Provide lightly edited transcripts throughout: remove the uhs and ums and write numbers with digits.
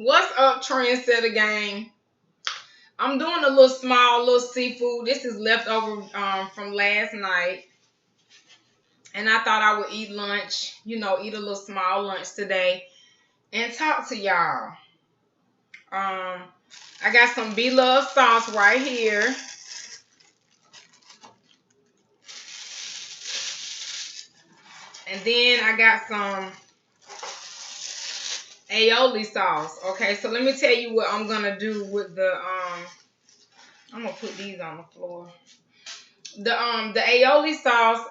What's up, Trendsetta gang? I'm doing a little seafood. This is leftover from last night, and I thought I would eat lunch. Eat a little small lunch today and talk to y'all. I got some B-Love sauce right here, and then I got some aioli sauce. Okay, so let me tell you what I'm gonna do with the I'm gonna put these on the floor. The aioli sauce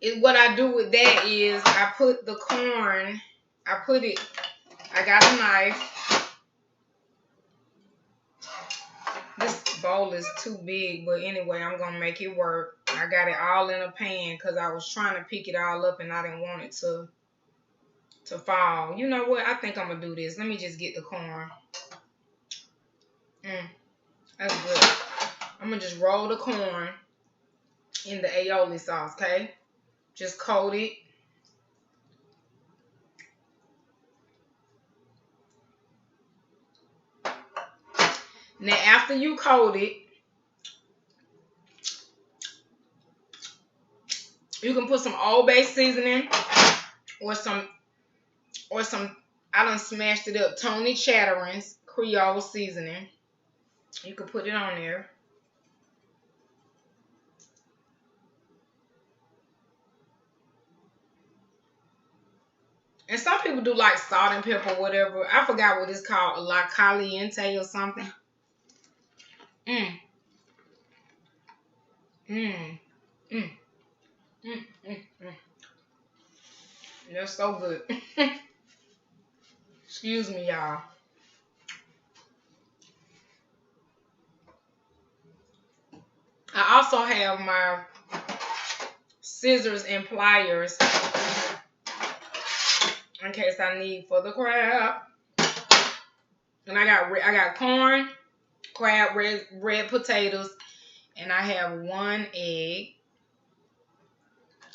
is what I do with that is I put the corn, I got a knife. This bowl is too big, but anyway, I'm gonna make it work. I got it all in a pan because I was trying to pick it all up and I didn't want it to fall. You know what? I think I'm gonna do this. Let me just get the corn. That's good. I'm gonna just roll the corn in the aioli sauce, okay? Just coat it. Now, after you coat it, you can put some Old Bay seasoning or some I done smashed it up, Tony Chattering's Creole seasoning. You can put it on there. And some people do like salt and pepper, whatever. I forgot what it's called, La Caliente or something. They're so good. Excuse me, y'all. I also have my scissors and pliers in case I need for the crab. And I got corn, crab, red potatoes, and I have one egg.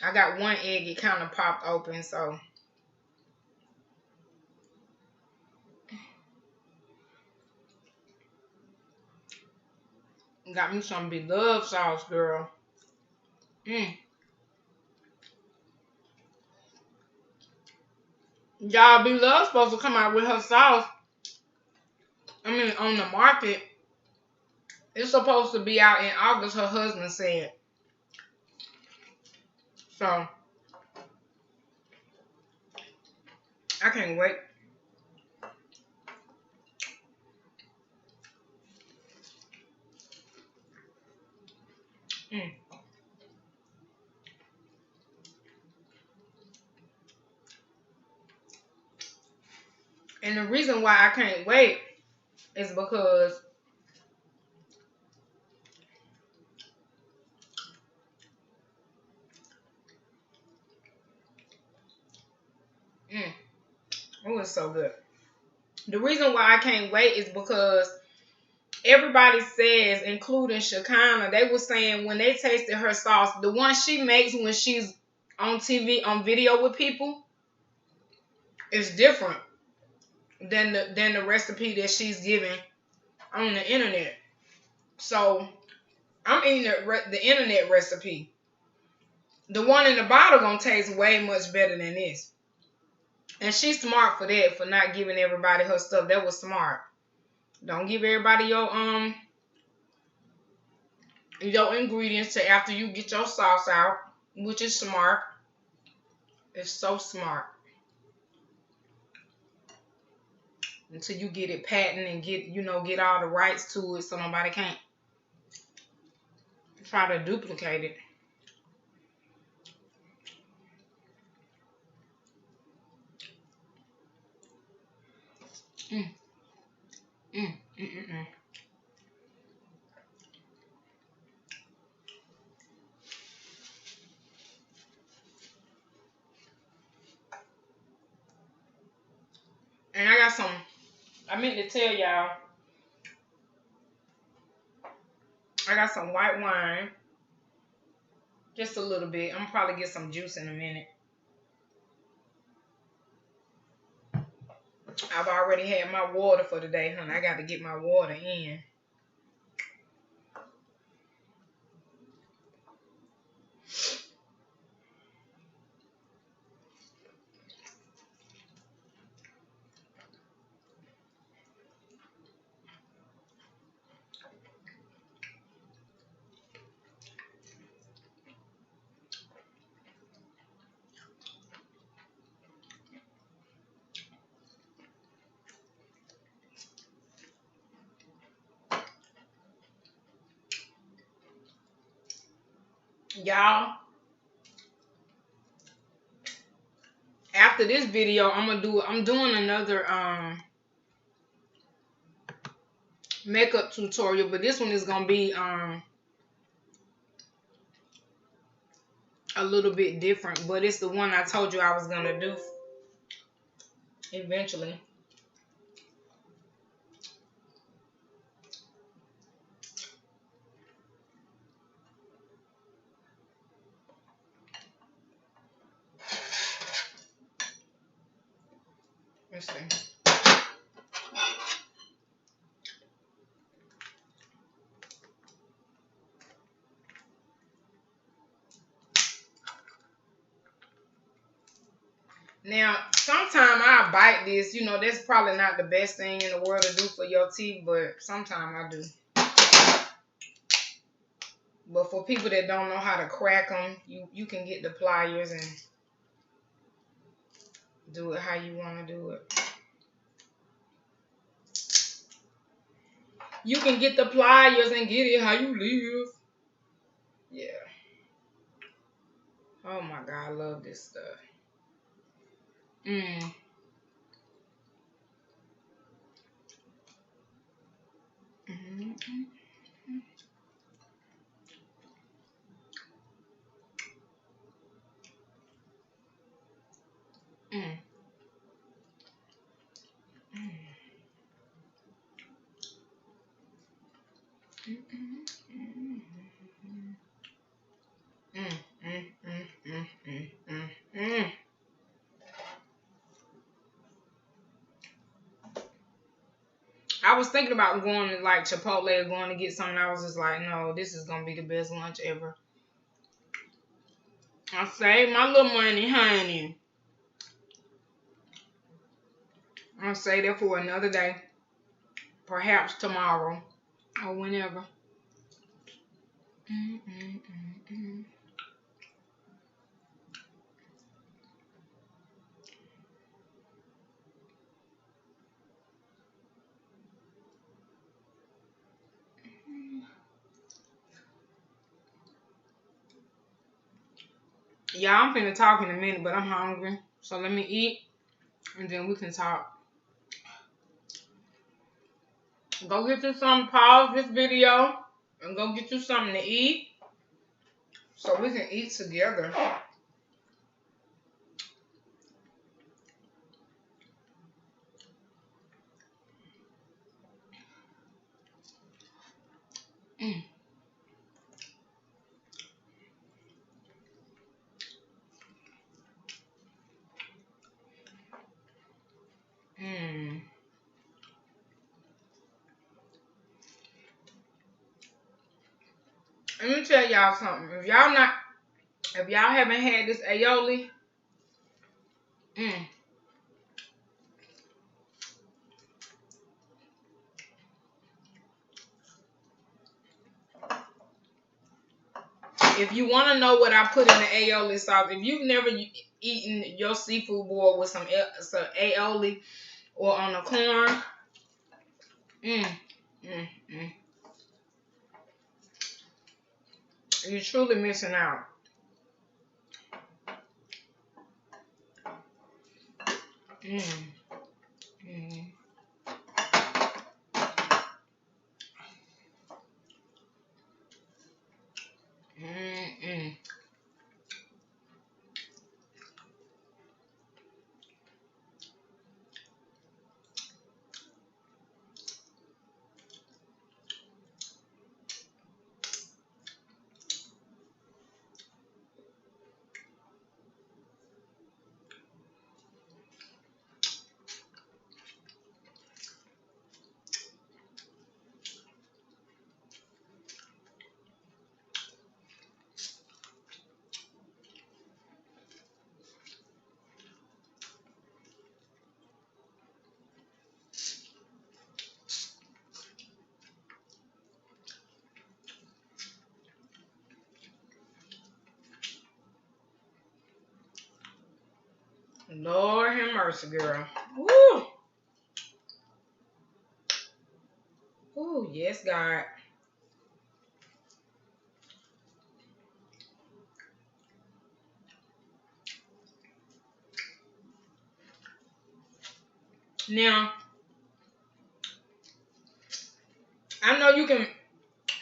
I got one egg, it kind of popped open, so. Got me some B-Love sauce, girl. Y'all, B-Love supposed to come out with her sauce. I mean, on the market. It's supposed to be out in August, her husband said. So, I can't wait. And the reason why I can't wait is because oh, it's so good. The reason why I can't wait is because everybody says, including Shekinah, they were saying when they tasted her sauce, the one she makes when she's on TV, on video with people, is different than the recipe that she's giving on the internet. So I'm eating the internet recipe. The one in the bottle gonna taste way much better than this. And she's smart for that, for not giving everybody her stuff. That was smart. Don't give everybody your ingredients till after you get your sauce out, which is smart. It's so smart. Until you get it patent and get all the rights to it so nobody can't try to duplicate it. And I got some, I meant to tell y'all, I got some white wine. Just a little bit. I'm gonna probably get some juice in a minute. I've already had my water for the day, honey. I got to get my water in. Y'all, after this video, I'm doing another makeup tutorial, but this one is gonna be a little bit different, but it's the one I told you I was gonna do eventually. Let's see. Now, sometimes I bite this. You know, that's probably not the best thing in the world to do for your teeth, but sometimes I do. But for people that don't know how to crack them, you can get the pliers and do it how you want to do it. You can get the pliers and get it how you live. Yeah. Oh my God, I love this stuff. Mm. Mm-hmm. Mm. I was thinking about going to like Chipotle or going to get something. I was just like, no, this is gonna be the best lunch ever. I saved my little money, honey. I'll save that for another day, perhaps tomorrow or whenever. Yeah, I'm finna talk in a minute, but I'm hungry. So let me eat, and then we can talk. Go get you something, pause this video, and go get you something to eat, so we can eat together. Mm. Mm. Let me tell y'all something. If y'all haven't had this aioli, if you want to know what I put in the aioli sauce, if you've never eaten your seafood boil with some aioli or on the corn, you're truly missing out. Lord have mercy, girl. Woo. Ooh, yes, God. Now, I know you can.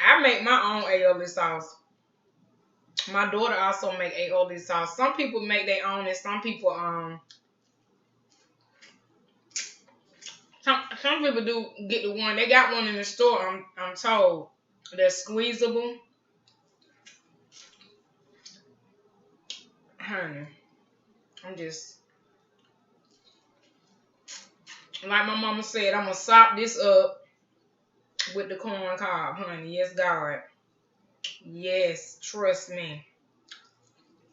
I make my own aioli sauce. My daughter also make aioli sauce. Some people make their own, and some people some people do get the one. They got one in the store. I'm told that's squeezable. Honey, I'm just like my mama said. I'm gonna sop this up with the corn cob, honey. Yes, God. Yes, trust me.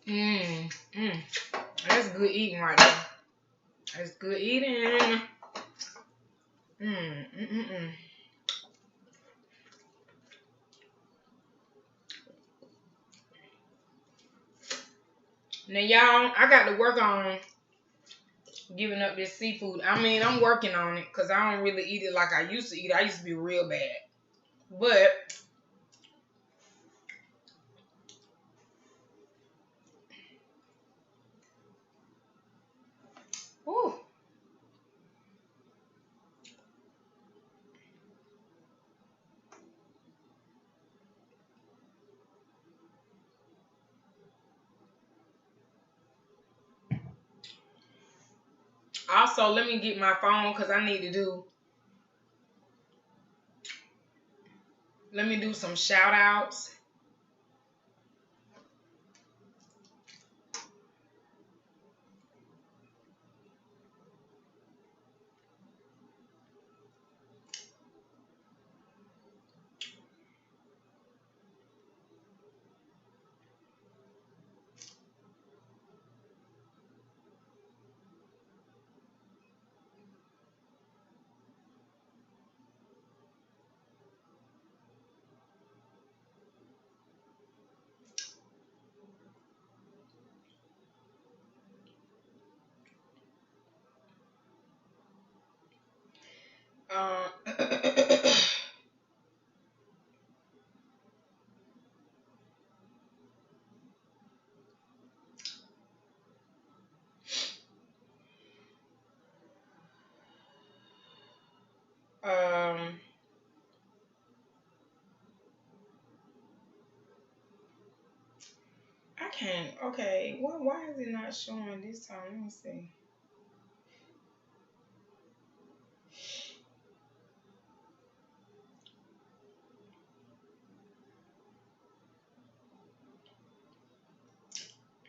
Mmm, mmm. That's good eating right there. That's good eating. Mmm, mmm, mmm. Now, y'all, I got to work on giving up this seafood. I mean, I'm working on it because I don't really eat it like I used to eat it. I used to be real bad. But, whew. Also, let me get my phone because I need to let me do some shout outs. Um, um, I can't. Okay, why is it not showing this time? Let me see.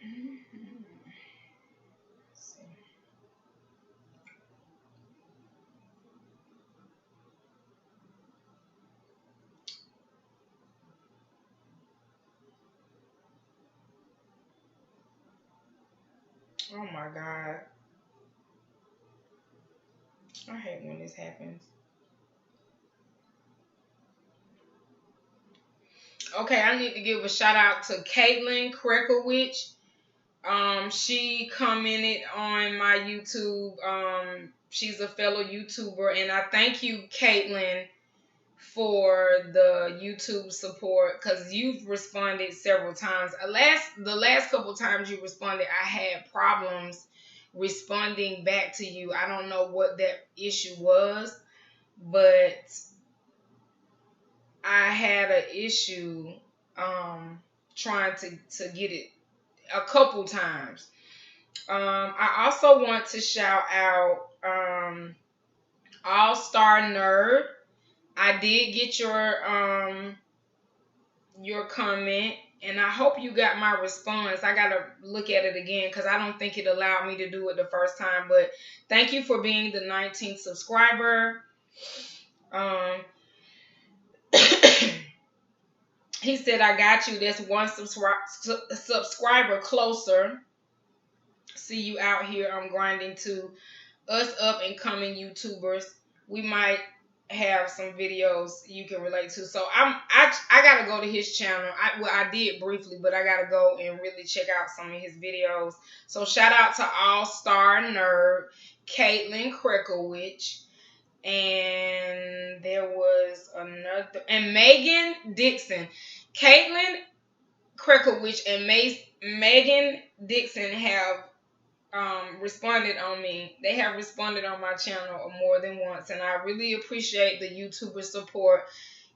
Mhm. Let's see. Oh my God. I hate when this happens. Okay, I need to give a shout out to Caitlin Krekowicz. She commented on my YouTube. She's a fellow YouTuber, and I thank you, Caitlin, for the YouTube support because you've responded several times. The last couple times you responded, I had problems responding back to you. I don't know what that issue was, but I had an issue trying to get it a couple times. I also want to shout out All Star Nerd. I did get your comment, and I hope you got my response. I gotta look at it again because I don't think it allowed me to do it the first time. But thank you for being the 19th subscriber. Um, he said, I got you. That's one subscriber closer. See you out here. I'm grinding to us up and coming YouTubers. We might have some videos you can relate to. So I gotta go to his channel. I did briefly, but I gotta go and really check out some of his videos. So shout out to All Star Nerd, Caitlin Krekowich, and there was another, and Megan Dixon. Caitlin Krekowich and Megan Dixon have responded on me. They have responded on my channel more than once, and I really appreciate the YouTuber support.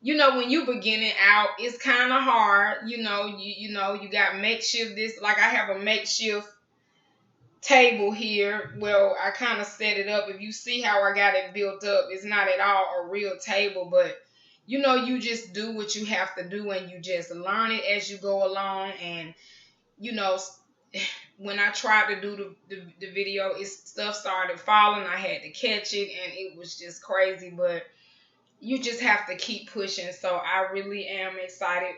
You know, when you beginning out, it's kind of hard. You know, you got makeshift this. Like I have a makeshift table here. Well, I kind of set it up. If you see how I got it built up, it's not at all a real table, but you know, you just do what you have to do, and you just learn it as you go along. And you know, when I tried to do the video, stuff started falling. I had to catch it, and it was just crazy. But you just have to keep pushing. So I really am excited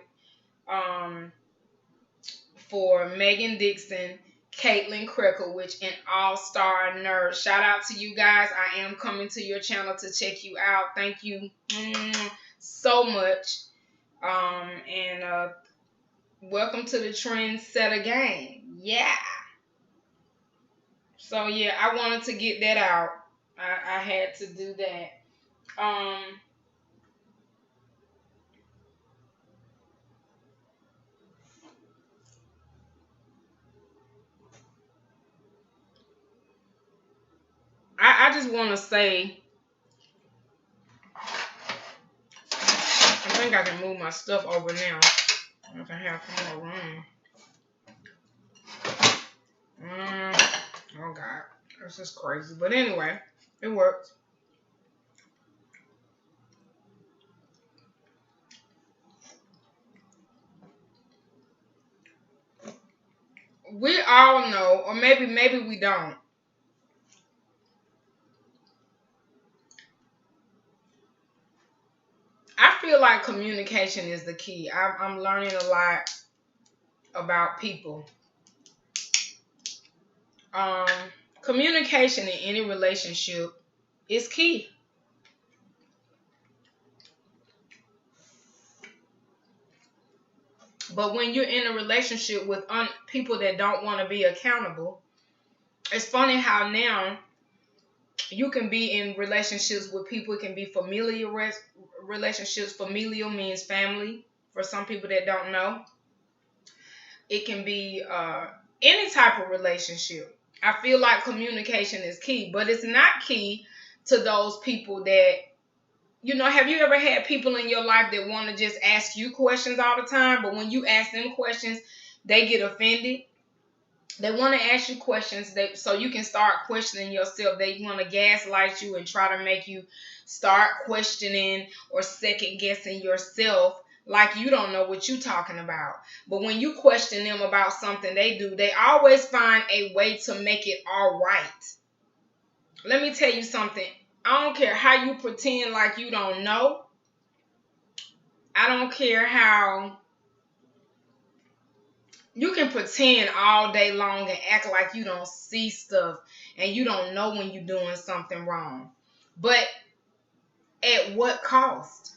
for Megan Dixon, Caitlin Krekowich, and All Star Nerd. Shout out to you guys. I am coming to your channel to check you out. Thank you so much. And welcome to the Trendsetta game. Yeah. So yeah, I wanted to get that out. I had to do that. I just want to say, I think I can move my stuff over now. I can have some more room. Oh God, this is crazy. But anyway, it worked. We all know, or maybe we don't. I feel like communication is the key. I'm learning a lot about people. Communication in any relationship is key. But when you're in a relationship with people that don't want to be accountable, it's funny how now you can be in relationships with people. It can be familial relationships. Familial means family for some people that don't know. It can be any type of relationship. I feel like communication is key, but it's not key to those people that, you know, have you ever had people in your life that want to just ask you questions all the time, but when you ask them questions, they get offended? They want to ask you questions so you can start questioning yourself. They want to gaslight you and try to make you start questioning or second guessing yourself, like you don't know what you're talking about. But when you question them about something they do, they always find a way to make it all right. Let me tell you something. I don't care how you pretend like you don't know. I don't care how you can pretend all day long and act like you don't see stuff and you don't know when you're doing something wrong. But at what cost?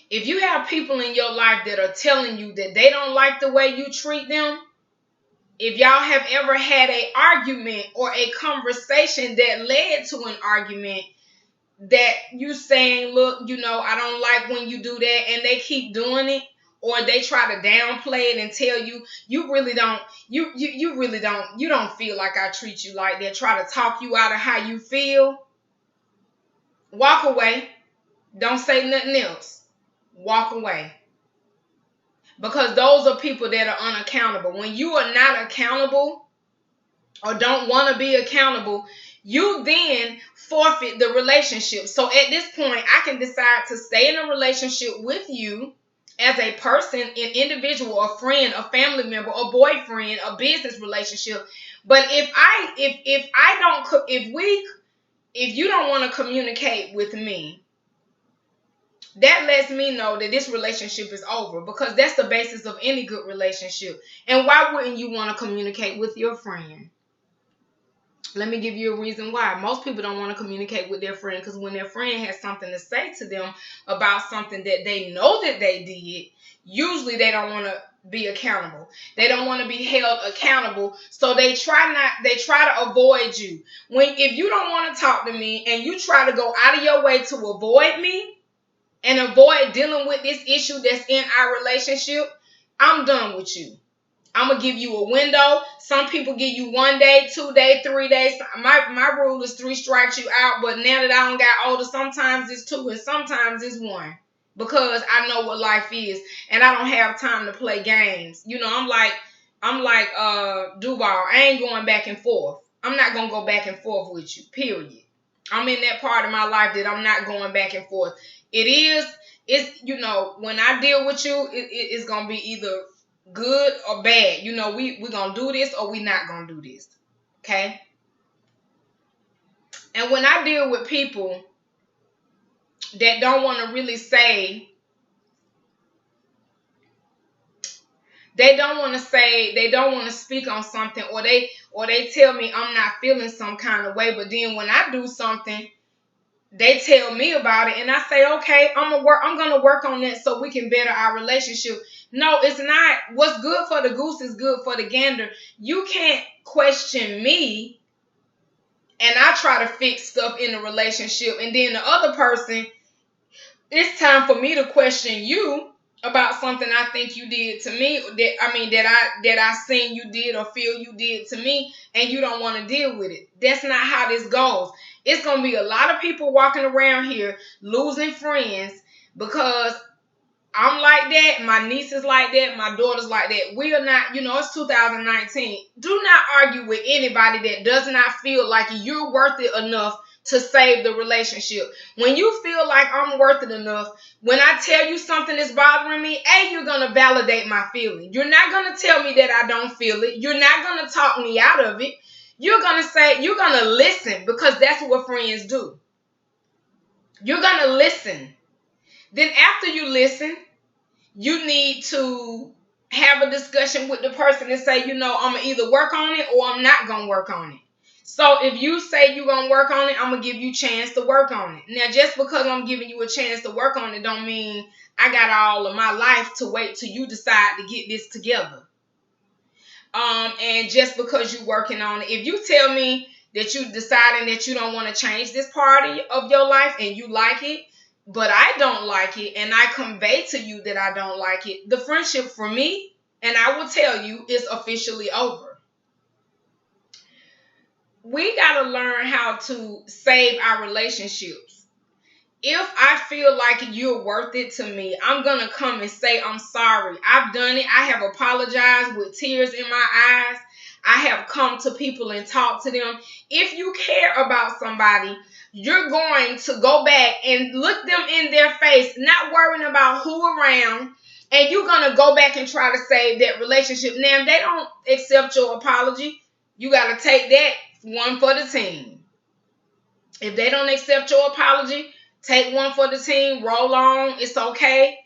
If you have people in your life that are telling you that they don't like the way you treat them, if y'all have ever had an argument or a conversation that led to an argument, that you saying, look, you know, I don't like when you do that, and they keep doing it, or they try to downplay it and tell you, you really don't, you really don't, you don't feel like I treat you like that, try to talk you out of how you feel, walk away. Don't say nothing else. Walk away. Because those are people that are unaccountable. When you are not accountable or don't want to be accountable, you then forfeit the relationship. So at this point, I can decide to stay in a relationship with you as a person, an individual, a friend, a family member, a boyfriend, a business relationship. But if you don't want to communicate with me, that lets me know that this relationship is over, because that's the basis of any good relationship. And why wouldn't you want to communicate with your friend? Let me give you a reason why. Most people don't want to communicate with their friend because when their friend has something to say to them about something that they know that they did, usually they don't want to be accountable. They don't want to be held accountable, so they try to avoid you. If you don't want to talk to me and you try to go out of your way to avoid me and avoid dealing with this issue that's in our relationship, I'm done with you. I'm going to give you a window. Some people give you 1 day, 2 days, 3 days. My rule is 3 strikes you out. But now that I don't got older, sometimes it's 2 and sometimes it's 1. Because I know what life is. And I don't have time to play games. You know, I'm like Duval. I ain't going back and forth. I'm not going to go back and forth with you. Period. I'm in that part of my life that I'm not going back and forth. It's, you know, when I deal with you, it's going to be either good or bad. You know, we're going to do this or we're not going to do this. Okay? And when I deal with people that don't want to really say, they don't want to speak on something, or they tell me I'm not feeling some kind of way, but then when I do something, they tell me about it and I say, okay, I'm going to work on that so we can better our relationship. No, it's not. What's good for the goose is good for the gander. You can't question me and I try to fix stuff in the relationship, and then the other person, it's time for me to question you about something I think you did to me, that I seen you did or feel you did to me, and you don't want to deal with it. That's not how this goes. It's going to be a lot of people walking around here losing friends because I'm like that, my niece is like that, my daughter's like that. We are not, it's 2019. Do not argue with anybody that does not feel like you're worth it enough to save the relationship. When you feel like I'm worth it enough, when I tell you something is bothering me, you're going to validate my feeling. You're not going to tell me that I don't feel it. You're not going to talk me out of it. You're going to listen, because that's what friends do. You're going to listen. Then after you listen, you need to have a discussion with the person and say, I'm going to either work on it or I'm not going to work on it. So if you say you're going to work on it, I'm going to give you a chance to work on it. Now, just because I'm giving you a chance to work on it don't mean I got all of my life to wait till you decide to get this together. And just because you're working on it, if you tell me that you're deciding that you don't want to change this part of your life and you like it, but I don't like it, and I convey to you that I don't like it, the friendship for me, and I will tell you, is officially over. We got to learn how to save our relationships. If I feel like you're worth it to me, I'm going to come and say, I'm sorry. I've done it. I have apologized with tears in my eyes. I have come to people and talked to them. If you care about somebody, you're going to go back and look them in their face, not worrying about who around, and you're going to go back and try to save that relationship. Now, if they don't accept your apology, you got to take that one for the team. If they don't accept your apology, take one for the team, roll on, it's okay.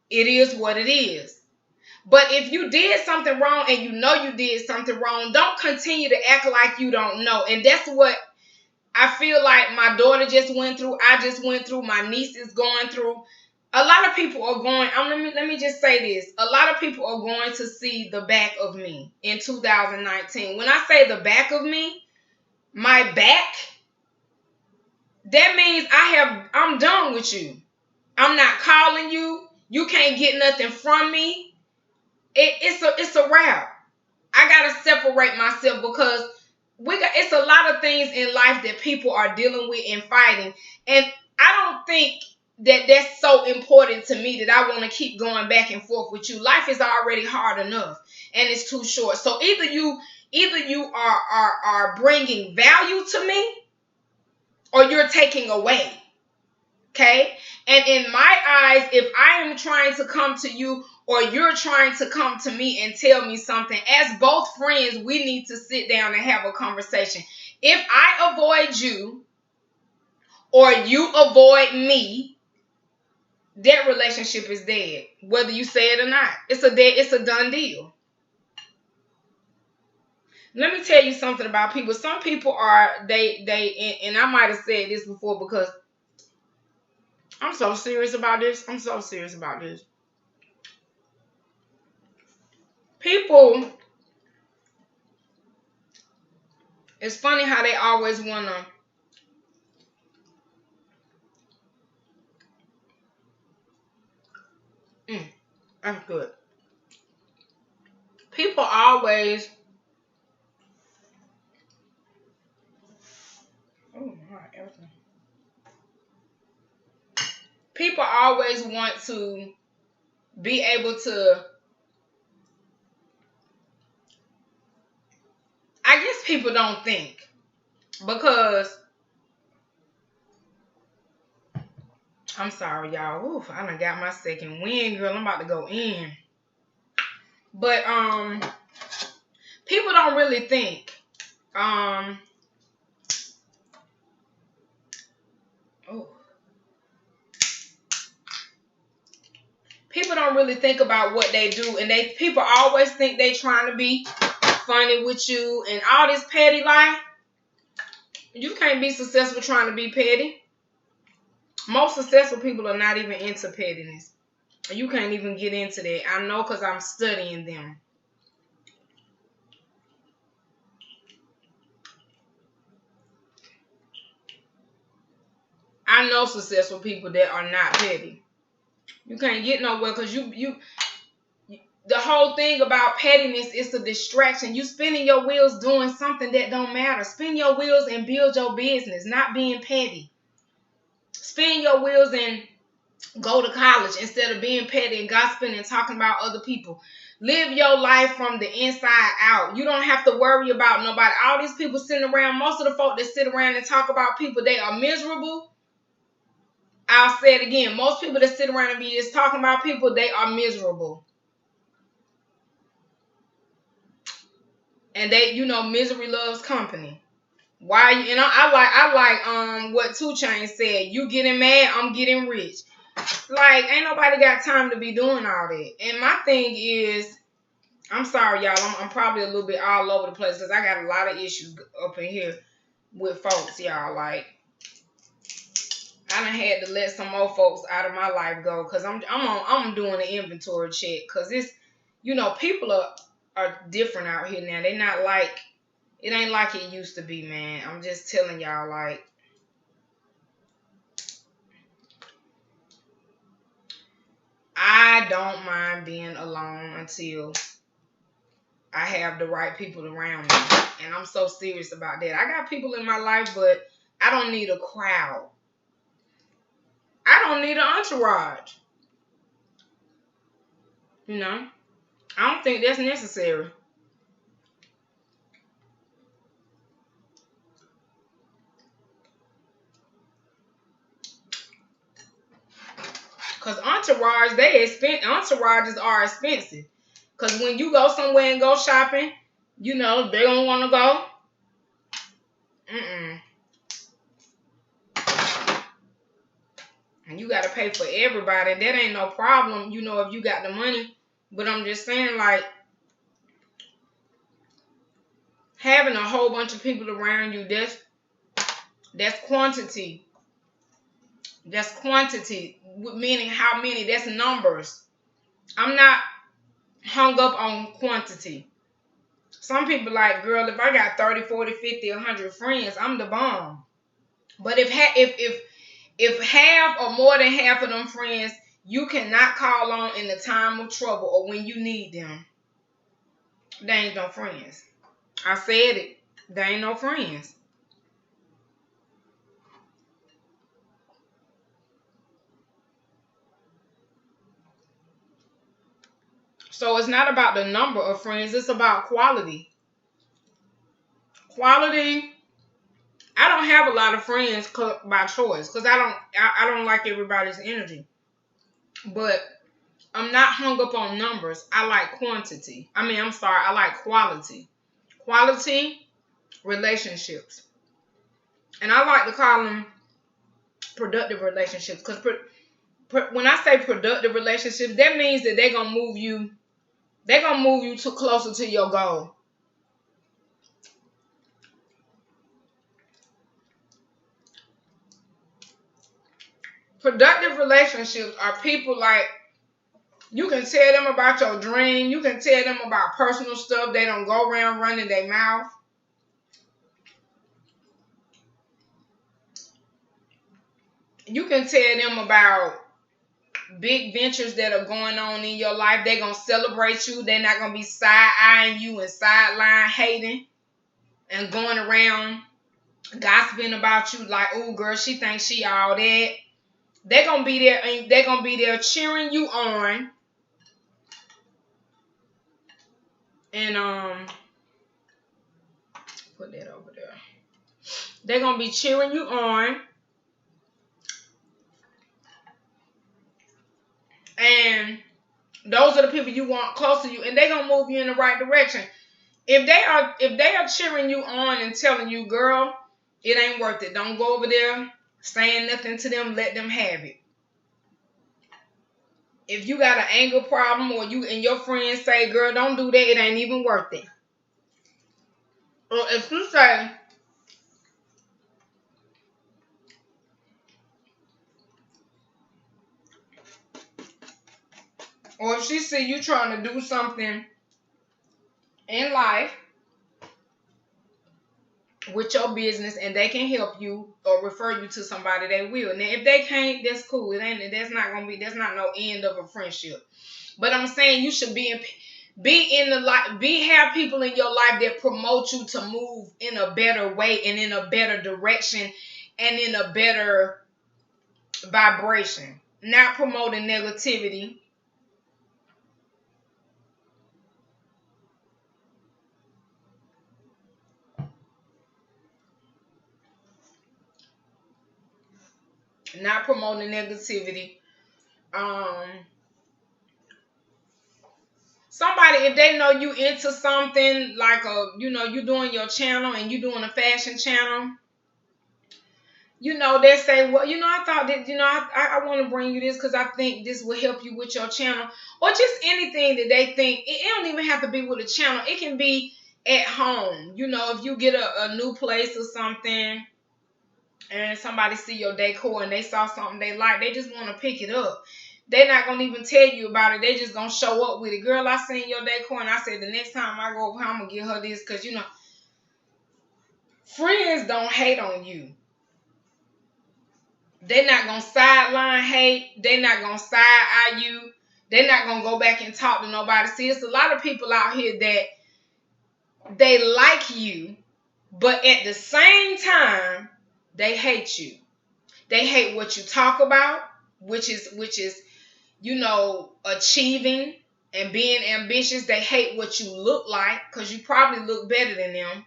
It is what it is. But if you did something wrong and you know you did something wrong, don't continue to act like you don't know. And that's what I feel like my daughter just went through. I just went through. My niece is going through. A lot of people are going, let me just say this. A lot of people are going to see the back of me in 2019. When I say the back of me, my back, that means I'm done with you. I'm not calling you. You can't get nothing from me. It's a wrap. I gotta separate myself because it's a lot of things in life that people are dealing with and fighting, and I don't think that that's so important to me that I want to keep going back and forth with you. Life is already hard enough, and it's too short. So either you are bringing value to me, or you're taking away. Okay? And in my eyes, if I am trying to come to you or you're trying to come to me and tell me something, as both friends, we need to sit down and have a conversation. If I avoid you or you avoid me, that relationship is dead. Whether you say it or not. It's a done deal. Let me tell you something about people. Some people are and I might have said this before because I'm so serious about this. I'm so serious about this. People, it's funny how they always wanna. That's good. People always. Oh my, everything. People always want to be able to. I guess people don't think because I'm sorry, y'all. Oof, I done got my second wind, girl. I'm about to go in. But people don't really think. Oh, people don't really think about what they do, and people always think they trying to be funny with you and all this petty life. You can't be successful trying to be petty. Most successful people are not even into pettiness. You can't even get into that. I know because I'm studying them. I know successful people that are not petty. You can't get nowhere because the whole thing about pettiness is the distraction. You spinning your wheels doing something that don't matter. Spin your wheels and build your business, not being petty. Spin your wheels and go to college instead of being petty and gossiping and talking about other people. Live your life from the inside out. You don't have to worry about nobody. All these people sitting around, most of the folk that sit around and talk about people, they are miserable. I'll say it again. Most people that sit around and be just talking about people, they are miserable. And they, misery loves company. Why? And I like what 2 Chainz said. You getting mad, I'm getting rich. Like, ain't nobody got time to be doing all that. And my thing is, I'm sorry, y'all. I'm probably a little bit all over the place because I got a lot of issues up in here with folks, y'all. Like, I done had to let some more folks out of my life go because I'm doing an inventory check because it's, people are different out here now. They not like, it ain't like it used to be, man. I'm just telling y'all, like, I don't mind being alone until I have the right people around me. And I'm so serious about that. I got people in my life, but I don't need a crowd. I don't need an entourage. I don't think that's necessary. Because entourages are expensive. Because when you go somewhere and go shopping, they don't want to go. And you got to pay for everybody. That ain't no problem, if you got the money. But I'm just saying, like, having a whole bunch of people around you, that's quantity. That's quantity, meaning how many. That's numbers. I'm not hung up on quantity. Some people like, girl, if I got 30, 40, 50, 100 friends, I'm the bomb. But if half or more than half of them friends you cannot call on in the time of trouble or when you need them, they ain't no friends. I said it. They ain't no friends. So it's not about the number of friends. It's about quality. Quality. I don't have a lot of friends by choice because I don't like everybody's energy. But I'm not hung up on numbers. I like quantity. I like quality. Quality relationships. And I like to call them productive relationships because when I say productive relationships, that means that they're going to move you too closer to your goal. Productive relationships are people like you can tell them about your dream. You can tell them about personal stuff. They don't go around running their mouth. You can tell them about big ventures that are going on in your life. They're going to celebrate you. They're not going to be side-eyeing you and sideline hating and going around gossiping about you like, oh, girl, she thinks she all that. They're going to be there and they're going to be there cheering you on. And put that over there. They're going to be cheering you on. And those are the people you want close to you, and they're gonna move you in the right direction. If they are cheering you on and telling you, girl, it ain't worth it. Don't go over there saying nothing to them, let them have it. If you got an anger problem or you and your friends say, girl, don't do that, it ain't even worth it. Or if you say, or if she see you trying to do something in life with your business and they can help you or refer you to somebody, they will. Now, if they can't, that's cool. That's not no end of a friendship. But I'm saying you should have people in your life that promote you to move in a better way and in a better direction and in a better vibration. Not promoting negativity. Not promoting negativity. Somebody, if they know you into something like you doing your channel and you doing a fashion channel, they say, well, I thought that, I want to bring you this because I think this will help you with your channel, or just anything that they think. It don't even have to be with a channel. It can be at home. If you get a new place or something and somebody see your decor and they saw something they like, they just want to pick it up. They're not going to even tell you about it. They just going to show up with it. Girl, I seen your decor and I said the next time I go over here, I'm going to get her this because, friends don't hate on you. They're not going to sideline hate. They're not going to side-eye you. They're not going to go back and talk to nobody. See, it's a lot of people out here that they like you, but at the same time, they hate you. They hate what you talk about, which is achieving and being ambitious. They hate what you look like because you probably look better than them.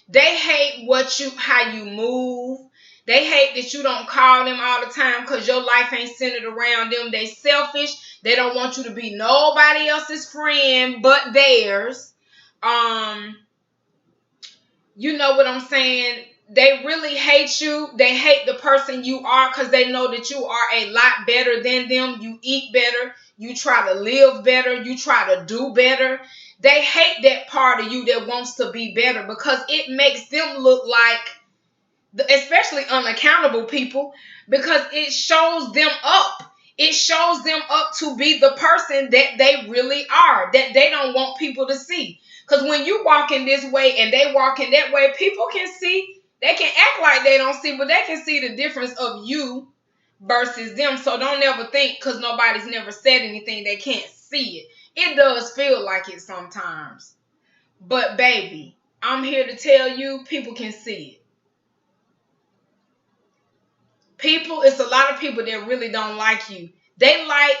They hate how you move. They hate that you don't call them all the time because your life ain't centered around them. They selfish. They don't want you to be nobody else's friend but theirs. You know what I'm saying? They really hate you. They hate the person you are because they know that you are a lot better than them. You eat better. You try to live better. You try to do better. They hate that part of you that wants to be better because it makes them look like, especially unaccountable people, because it shows them up. It shows them up to be the person that they really are, that they don't want people to see. Because when you walk in this way and they walk in that way, people can see. They can act like they don't see, but they can see the difference of you versus them. So don't ever think because nobody's never said anything they can't see it. It does feel like it sometimes. But baby, I'm here to tell you, people can see it. It's a lot of people that really don't like you. They don't like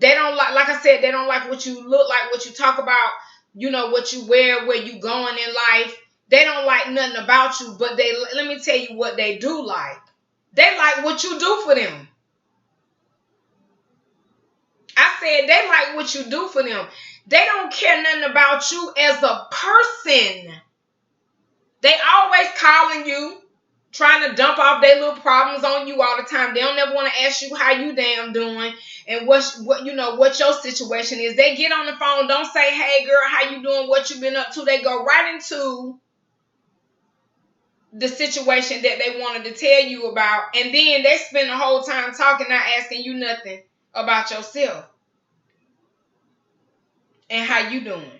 I said, they don't like what you look like, what you talk about, what you wear, where you going in life. They don't like nothing about you, but let me tell you what they do like. They like what you do for them. I said they like what you do for them. They don't care nothing about you as a person. They always calling you, trying to dump off their little problems on you all the time. They don't ever want to ask you how you damn doing and what your situation is. They get on the phone, don't say, hey girl, how you doing, what you been up to. They go right into the situation that they wanted to tell you about, and then they spend the whole time talking, not asking you nothing about yourself and how you doing.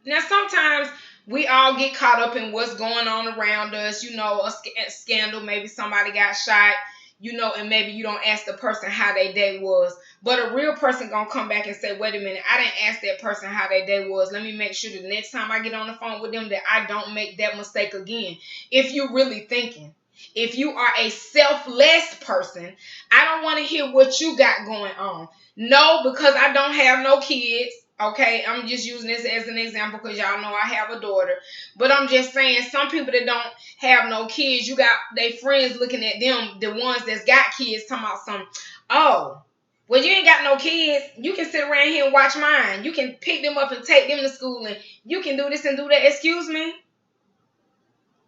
Now, sometimes we all get caught up in what's going on around us. You know, a scandal, maybe somebody got shot, you know, and maybe you don't ask the person how their day was. But a real person gonna come back and say, wait a minute, I didn't ask that person how their day was. Let me make sure the next time I get on the phone with them that I don't make that mistake again. If you're really thinking. If you are a selfless person, I don't want to hear what you got going on. No, because I don't have no kids. Okay, I'm just using this as an example because y'all know I have a daughter. But I'm just saying, some people that don't have no kids, you got their friends looking at them, the ones that's got kids, talking about something. Oh, well, you ain't got no kids. You can sit around here and watch mine. You can pick them up and take them to school, and you can do this and do that. Excuse me.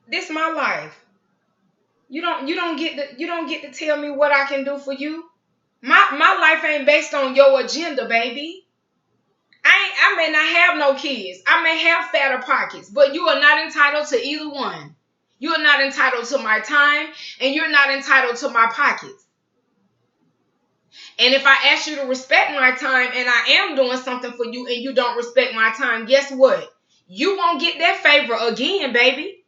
This is my life. You don't get to tell me what I can do for you. My life ain't based on your agenda, baby. I may not have no kids. I may have fatter pockets, but you are not entitled to either one. You are not entitled to my time, and you're not entitled to my pockets. And if I ask you to respect my time and I am doing something for you and you don't respect my time, guess what? You won't get that favor again, baby.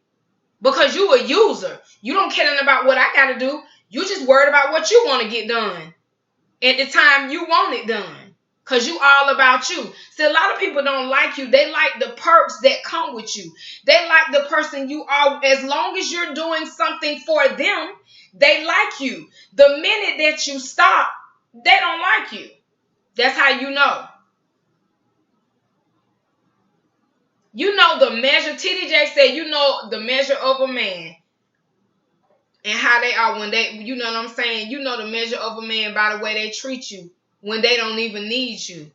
Because you a user. You don't care nothing about what I got to do. You just worried about what you want to get done at the time you want it done. Because you all about you. See, a lot of people don't like you. They like the perks that come with you. They like the person you are. As long as you're doing something for them, they like you. The minute that you stop, they don't like you. That's how you know. You know the measure. TDJ said, you know the measure of a man. And how they are when they, you know what I'm saying? You know the measure of a man by the way they treat you when they don't even need you.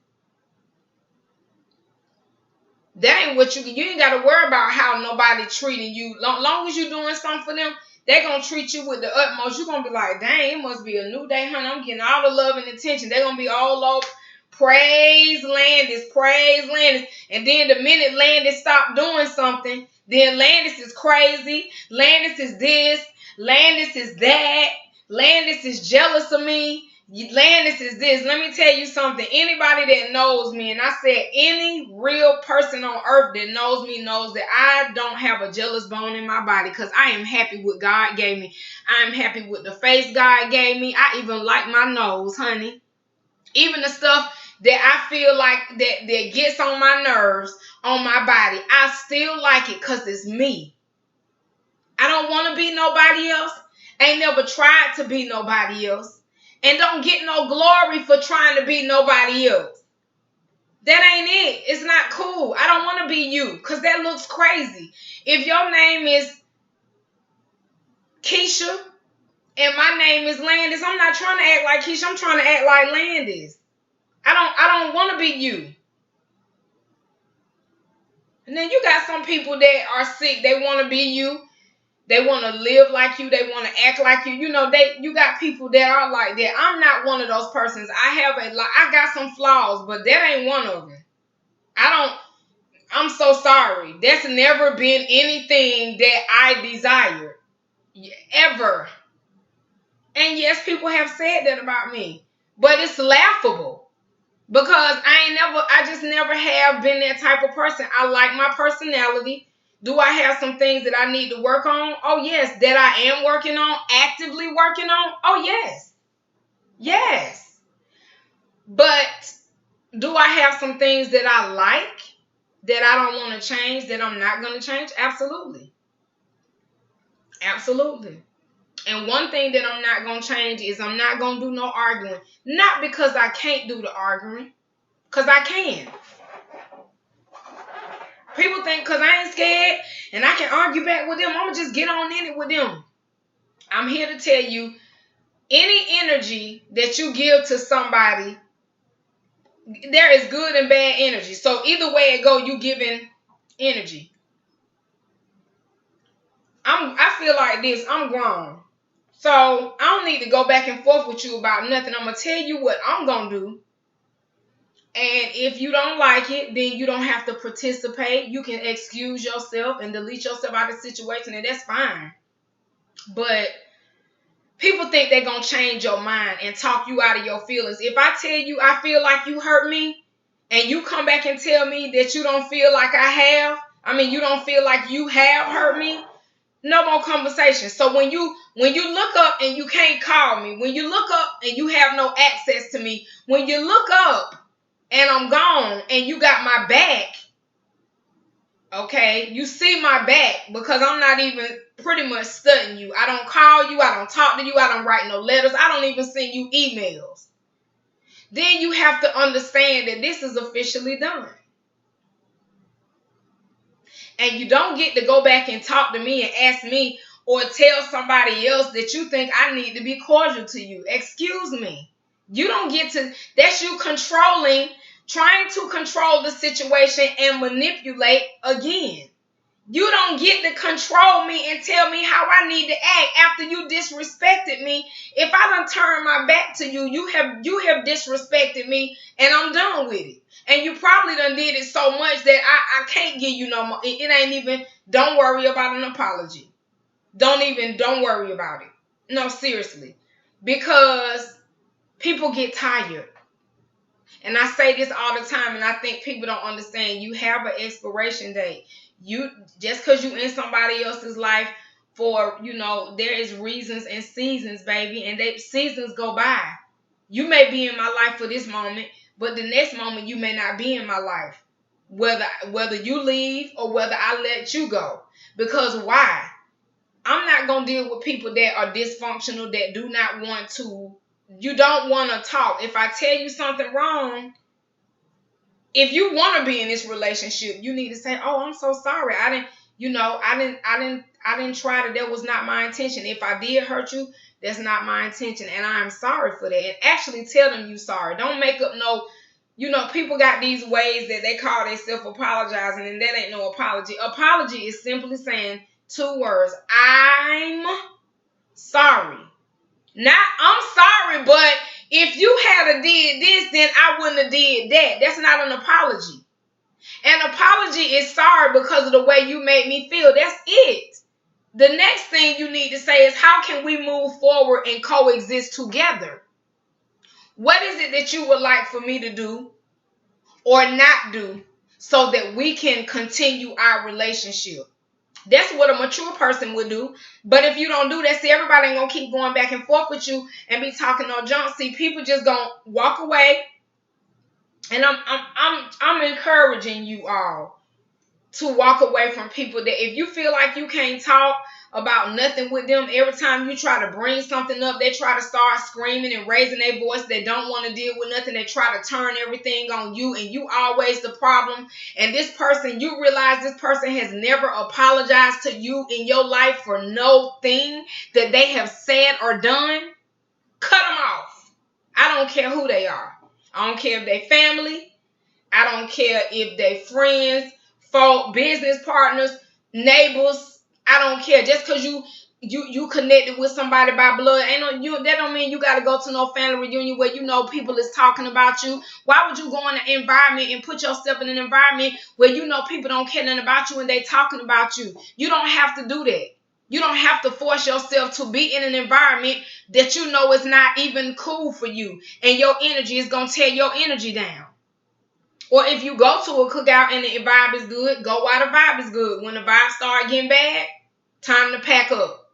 That ain't what you ain't got to worry about how nobody treating you. Long as you doing something for them, they're going to treat you with the utmost. You're going to be like, dang, it must be a new day, honey. I'm getting all the love and attention. They're going to be all over. Praise Landis, praise Landis. And then the minute Landis stop doing something, then Landis is crazy. Landis is this. Landis is that. Landis is jealous of me. Landis is this. Let me tell you something. Anybody that knows me, and I said any real person on earth that knows me knows that I don't have a jealous bone in my body because I am happy with God gave me. I am happy with the face God gave me. I even like my nose, honey. Even the stuff that I feel like that gets on my nerves, on my body, I still like it because it's me. I don't want to be nobody else. Ain't never tried to be nobody else. And don't get no glory for trying to be nobody else. That ain't it. It's not cool. I don't want to be you because that looks crazy. If your name is Keisha and my name is Landis, I'm not trying to act like Keisha. I'm trying to act like Landis. I don't want to be you. And then you got some people that are sick. They want to be you. They want to live like you. They want to act like you. You know, you got people that are like that. I'm not one of those persons. I got some flaws, but that ain't one of them. I'm so sorry. That's never been anything that I desired. Ever. And yes, people have said that about me. But it's laughable. Because I just never have been that type of person. I like my personality. Do I have some things that I need to work on? Oh, yes. That I am working on, actively working on? Oh, yes. Yes. But do I have some things that I like that I don't want to change, that I'm not going to change? Absolutely. Absolutely. And one thing that I'm not going to change is I'm not going to do no arguing. Not because I can't do the arguing. Because I can. People think because I ain't scared and I can argue back with them, I'm going to just get on in it with them. I'm here to tell you, any energy that you give to somebody, there is good and bad energy. So either way it go, you giving energy. I feel like this. I'm grown. So I don't need to go back and forth with you about nothing. I'm going to tell you what I'm going to do. And if you don't like it, then you don't have to participate. You can excuse yourself and delete yourself out of the situation, and that's fine. But people think they're going to change your mind and talk you out of your feelings. If I tell you I feel like you hurt me, and you come back and tell me that you don't feel like you don't feel like you have hurt me, no more conversation. So when you look up and you can't call me, when you look up and you have no access to me, when you look up and I'm gone and you got my back, okay, you see my back because I'm not even pretty much studying you. I don't call you, I don't talk to you, I don't write no letters, I don't even send you emails. Then you have to understand that this is officially done. And you don't get to go back and talk to me and ask me or tell somebody else that you think I need to be cordial to you. Excuse me. You don't get to, that's you trying to control the situation and manipulate again. You don't get to control me and tell me how I need to act after you disrespected me. If I done turned my back to you, you have disrespected me, and I'm done with it. And you probably done did it so much that I can't give you no more. It ain't even, don't worry about an apology. Don't worry about it. No, seriously. Because people get tired. And I say this all the time, and I think people don't understand. You have an expiration date. You just because you in somebody else's life for, there is reasons and seasons, baby, and seasons go by. You may be in my life for this moment, but the next moment you may not be in my life. Whether you leave or whether I let you go. Because why? I'm not gonna deal with people that are dysfunctional, that do not want to. You don't want to talk. If I tell you something wrong, if you want to be in this relationship, you need to say, "Oh, I'm so sorry. I didn't try to. That was not my intention. If I did hurt you, that's not my intention, and I'm sorry for that." And actually tell them you sorry. Don't make up no. People got these ways that they call themselves apologizing, and that ain't no apology. Apology is simply saying 2 words: I'm sorry. Not I'm sorry, but if you had did this, then I wouldn't have did that. That's not an apology. An apology is sorry because of the way you made me feel. That's it. The next thing you need to say is, how can we move forward and coexist together? What is it that you would like for me to do or not do so that we can continue our relationship? That's what a mature person would do. But if you don't do that, see, everybody ain't gonna keep going back and forth with you and be talking no junk. See, people just gonna walk away. And I'm encouraging you all to walk away from people that if you feel like you can't talk about nothing with them, every time you try to bring something up, they try to start screaming and raising their voice. They don't want to deal with nothing. They try to turn everything on you, and you always the problem. And this person, you realize this person has never apologized to you in your life for no thing that they have said or done. Cut them off. I don't care who they are. I don't care if they family. I don't care if they friends, folk, business partners, neighbors. I don't care. Just because you connected with somebody by blood, that don't mean you got to go to no family reunion where people is talking about you. Why would you go in an environment and put yourself in an environment where people don't care nothing about you and they talking about you? You don't have to do that. You don't have to force yourself to be in an environment that is not even cool for you, and your energy is going to tear your energy down. Or if you go to a cookout and the vibe is good, go while the vibe is good. When the vibe start getting bad, time to pack up.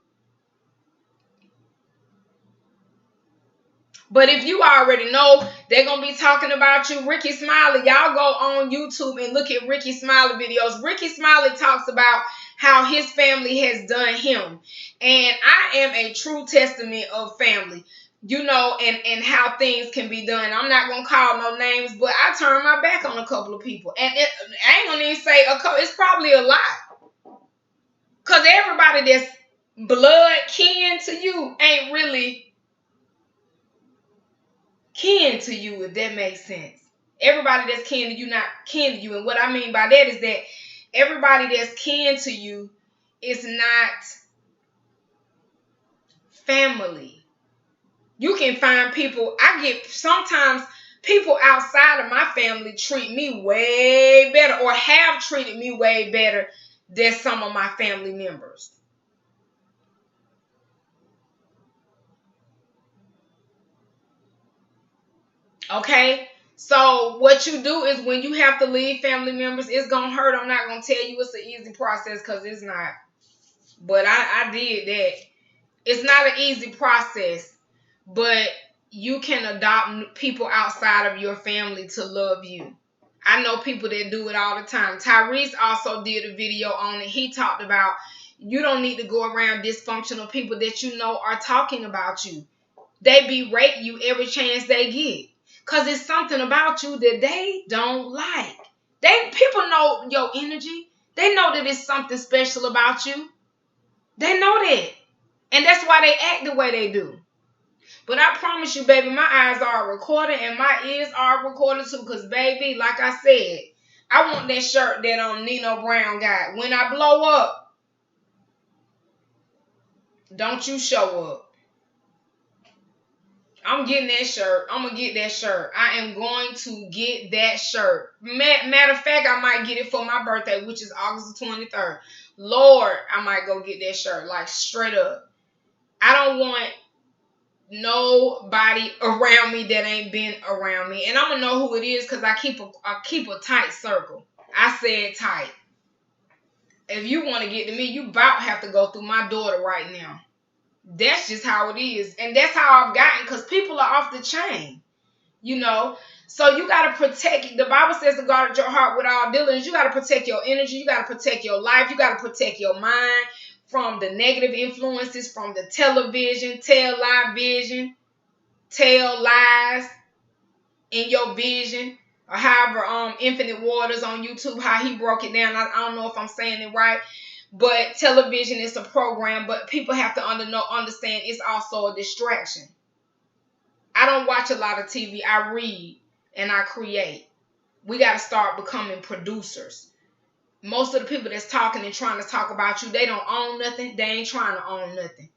But if you already know they're going to be talking about you, Ricky Smiley, y'all go on YouTube and look at Ricky Smiley videos. Ricky Smiley talks about how his family has done him. And I am a true testament of family. And how things can be done. I'm not going to call no names, but I turned my back on a couple of people. And I ain't going to even say a couple. It's probably a lot. Because everybody that's blood kin to you ain't really kin to you, if that makes sense. Everybody that's kin to you, not kin to you. And what I mean by that is that everybody that's kin to you is not family. You can find people, sometimes People outside of my family treat me way better or have treated me way better than some of my family members. Okay? So what you do is when you have to leave family members, it's going to hurt. I'm not going to tell you it's an easy process because it's not. But I did that. It's not an easy process, but you can adopt people outside of your family to love you. I know people that do it all the time. Tyrese also did a video on it. He talked about you don't need to go around dysfunctional people that you know are talking about you. They berate you every chance they get because it's something about you that they don't like. People know your energy. They know that it's something special about you. They know that. And that's why they act the way they do. But I promise you, baby, my eyes are recorded and my ears are recorded too. Because, baby, like I said, I want that shirt that Nino Brown got. When I blow up, don't you show up. I'm getting that shirt. I'm going to get that shirt. I am going to get that shirt. Matter of fact, I might get it for my birthday, which is August the 23rd. Lord, I might go get that shirt, like straight up. I don't want nobody around me that ain't been around me. And I'm going to know who it is because I keep a tight circle. I said tight. If you want to get to me, you about have to go through my daughter right now. That's just how it is. And that's how I've gotten because people are off the chain. You know? So you got to protect. The Bible says to guard your heart with all diligence. You got to protect your energy. You got to protect your life. You got to protect your mind from the negative influences, from the television, tell lies in your vision. Or however, Infinite Waters on YouTube, how he broke it down. I don't know if I'm saying it right. But television is a program, but people have to understand it's also a distraction. I don't watch a lot of TV. I read and I create. We got to start becoming producers. Most of the people that's talking and trying to talk about you, they don't own nothing. They ain't trying to own nothing.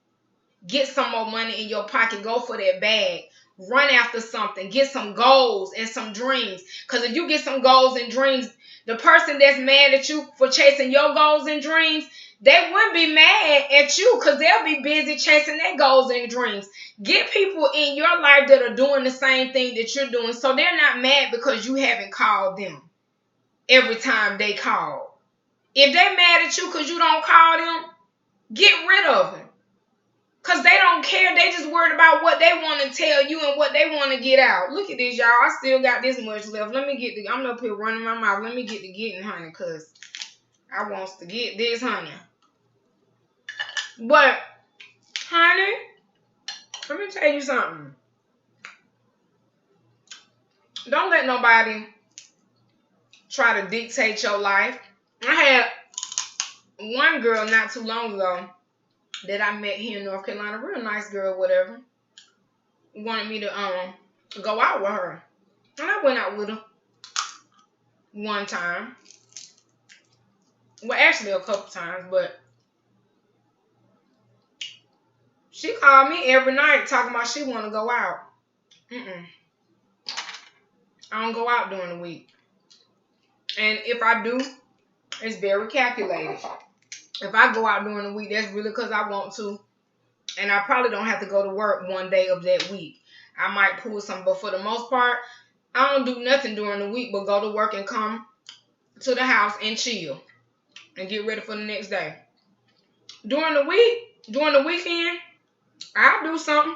Get some more money in your pocket. Go for that bag. Run after something. Get some goals and some dreams. Because if you get some goals and dreams, the person that's mad at you for chasing your goals and dreams, they wouldn't be mad at you because they'll be busy chasing their goals and dreams. Get people in your life that are doing the same thing that you're doing so they're not mad because you haven't called them every time they call. If they're mad at you because you don't call them, get rid of them. Because they don't care. They just worried about what they want to tell you and what they want to get out. Look at this, y'all. I still got this much left. Let me get I'm up here running my mouth. Let me get to getting, honey, because I wants to get this, honey. But, honey, let me tell you something. Don't let nobody try to dictate your life. I had one girl not too long ago that I met here in North Carolina, real nice girl, whatever, wanted me to go out with her. And I went out with her one time. Well, actually a couple times, but she called me every night talking about she want to go out. I don't go out during the week. And if I do, it's very calculated. If I go out during the week, that's really because I want to. And I probably don't have to go to work one day of that week. I might pull some, but for the most part, I don't do nothing during the week but go to work and come to the house and chill and get ready for the next day. During the weekend, I'll do something.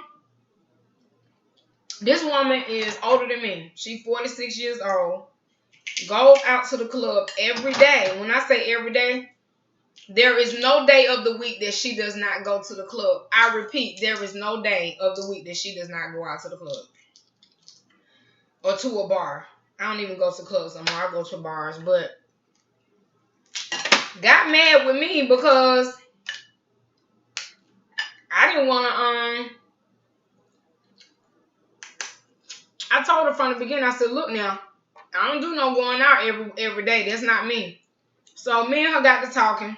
This woman is older than me. She's 46 years old. Goes out to the club every day. When I say every day, there is no day of the week that she does not go to the club. I repeat, there is no day of the week that she does not go out to the club. Or to a bar. I don't even go to clubs anymore. I go to bars. But got mad with me because I didn't want to, I told her from the beginning, I said, look now, I don't do no going out every day. That's not me. So me and her got to talking.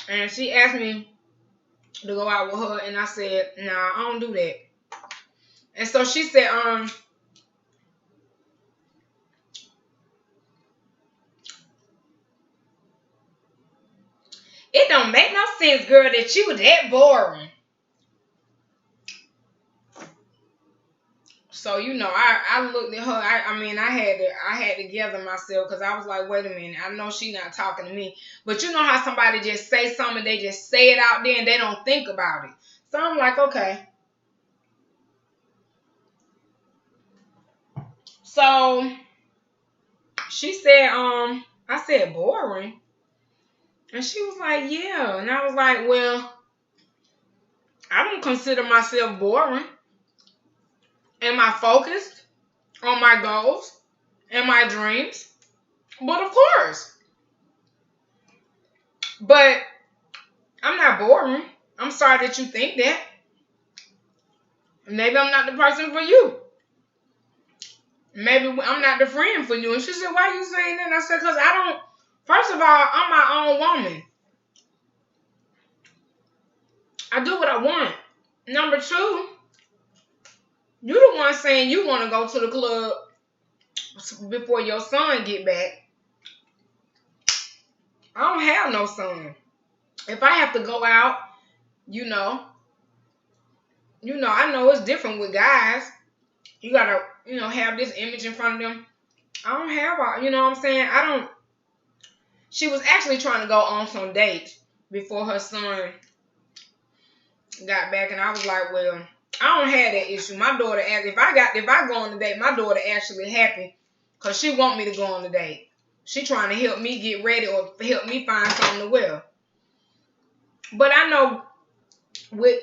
And she asked me to go out with her. And I said, nah, I don't do that. And so she said, don't make no sense, girl, that you were that boring. So, you know, I looked at her. I had to gather myself because I was like, wait a minute. I know she not talking to me. But you know how somebody just say something, they just say it out there and they don't think about it. So I'm like, okay. So she said, I said, boring. And she was like, yeah. And I was like, well, I don't consider myself boring. Am I focused on my goals and my dreams? But of course. But I'm not boring. I'm sorry that you think that. Maybe I'm not the person for you. Maybe I'm not the friend for you. And she said, why are you saying that? And I said, because I don't, first of all, I'm my own woman. I do what I want. Number two, you the one saying you want to go to the club before your son get back. I don't have no son. If I have to go out, you know, I know it's different with guys. You gotta, have this image in front of them. I don't have, you know what I'm saying? She was actually trying to go on some dates before her son got back, and I was like, well, I don't have that issue. My daughter, if I go on a date, my daughter actually happy because she want me to go on the date. She trying to help me get ready or help me find something to wear. But I know with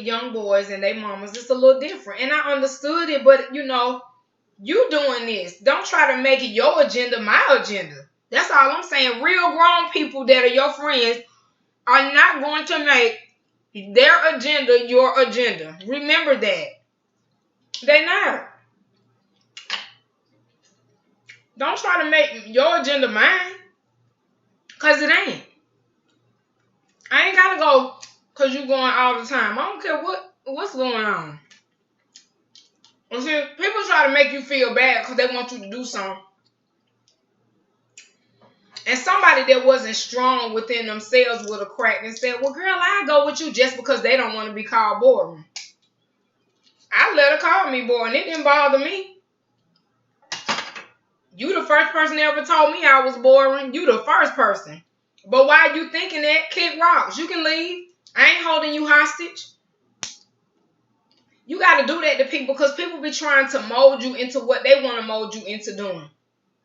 young boys and their mamas, it's a little different. And I understood it, but you doing this. Don't try to make it your agenda my agenda. That's all I'm saying. Real grown people that are your friends are not going to make their agenda your agenda. Remember that. They not. Don't try to make your agenda mine. Because it ain't. I ain't got to go because you going all the time. I don't care what's going on. And see, people try to make you feel bad because they want you to do something. And somebody that wasn't strong within themselves would have cracked and said, well, girl, I go with you just because they don't want to be called boring. I let her call me boring. It didn't bother me. You the first person that ever told me I was boring. You the first person. But while you thinking that, kick rocks. You can leave. I ain't holding you hostage. You got to do that to people because people be trying to mold you into what they want to mold you into doing.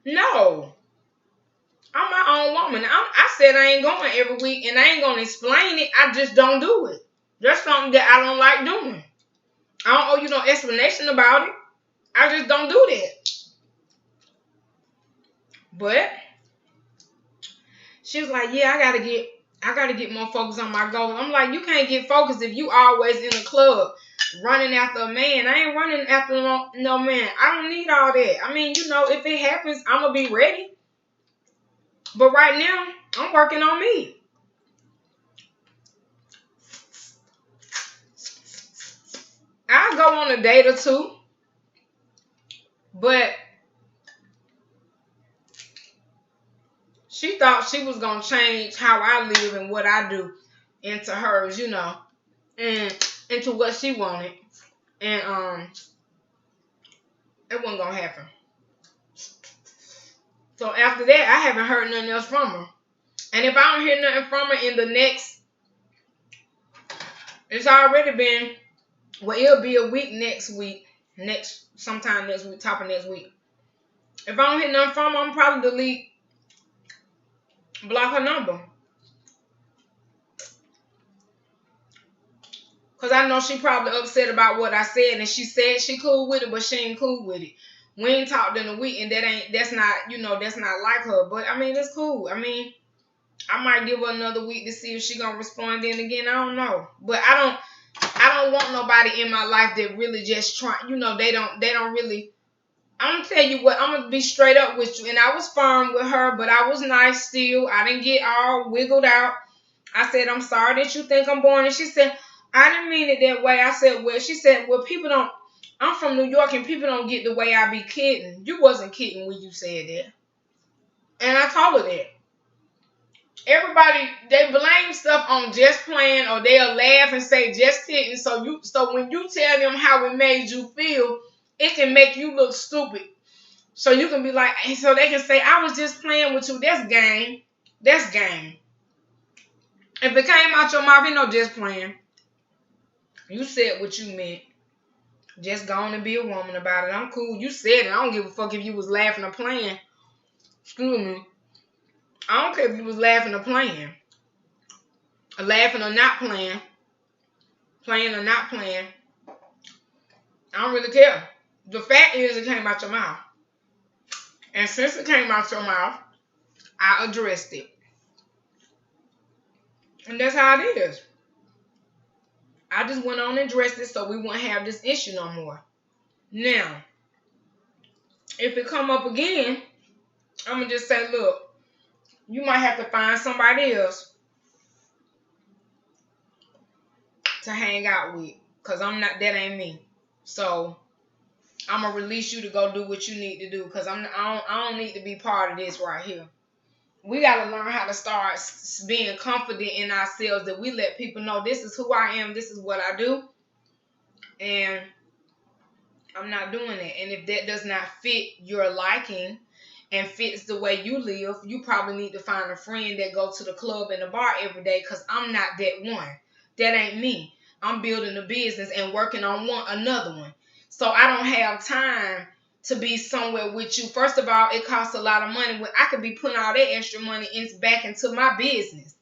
No. I'm my own woman. I said I ain't going every week and I ain't going to explain it. I just don't do it. That's something that I don't like doing. I don't owe you no explanation about it. I just don't do that. But she was like, yeah, I gotta get more focused on my goals. I'm like, you can't get focused if you always in the club running after a man. I ain't running after no man. I don't need all that. I mean, if it happens, I'm gonna be ready. But right now, I'm working on me. I'll go on a date or two. But she thought she was going to change how I live and what I do into hers, and into what she wanted. And it wasn't going to happen. So after that, I haven't heard nothing else from her. And if I don't hear nothing from her in the next, it's already been, well, it'll be a week sometime next week, top of next week. If I don't hear nothing from her, I'm probably block her number. Because I know she probably upset about what I said, and she said she cool with it, but she ain't cool with it. We ain't talked in a week, and that's not like her. But I mean, it's cool. I mean, I might give her another week to see if she gonna respond then again. I don't know. But I don't want nobody in my life that really just try, they don't really. I'm gonna tell you what, I'm gonna be straight up with you. And I was firm with her, but I was nice still. I didn't get all wiggled out. I said, I'm sorry that you think I'm boring. And she said, I didn't mean it that way. I said, well, she said, well, people don't, I'm from New York and people don't get the way I be kidding. You wasn't kidding when you said that. And I told her that. everybody, they blame stuff on just playing, or they'll laugh and say just kidding. So when you tell them how it made you feel, it can make you look stupid. So you can be like, so they can say, I was just playing with you. That's game. That's game. If it came out your mouth, you know, just playing. You said what you meant. Just go on and be a woman about it. I'm cool. You said it. I don't give a fuck if you was laughing or playing. Excuse me. I don't care if you was laughing or playing. Or laughing or not playing. Playing or not playing. I don't really care. The fact is it came out your mouth. And since it came out your mouth, I addressed it. And that's how it is. I just went on and addressed it so we wouldn't have this issue no more. Now, if it come up again, I'm going to just say, look, you might have to find somebody else to hang out with. Because that ain't me. So, I'm going to release you to go do what you need to do. Because I don't need to be part of this right here. We got to learn how to start being confident in ourselves, that we let people know this is who I am, this is what I do, and I'm not doing it. And if that does not fit your liking and fits the way you live, you probably need to find a friend that go to the club and the bar every day, because I'm not that one. That ain't me. I'm building a business and working on another one. So I don't have time to be somewhere with you. First of all, it costs a lot of money. When I could be putting all that extra money back into my business.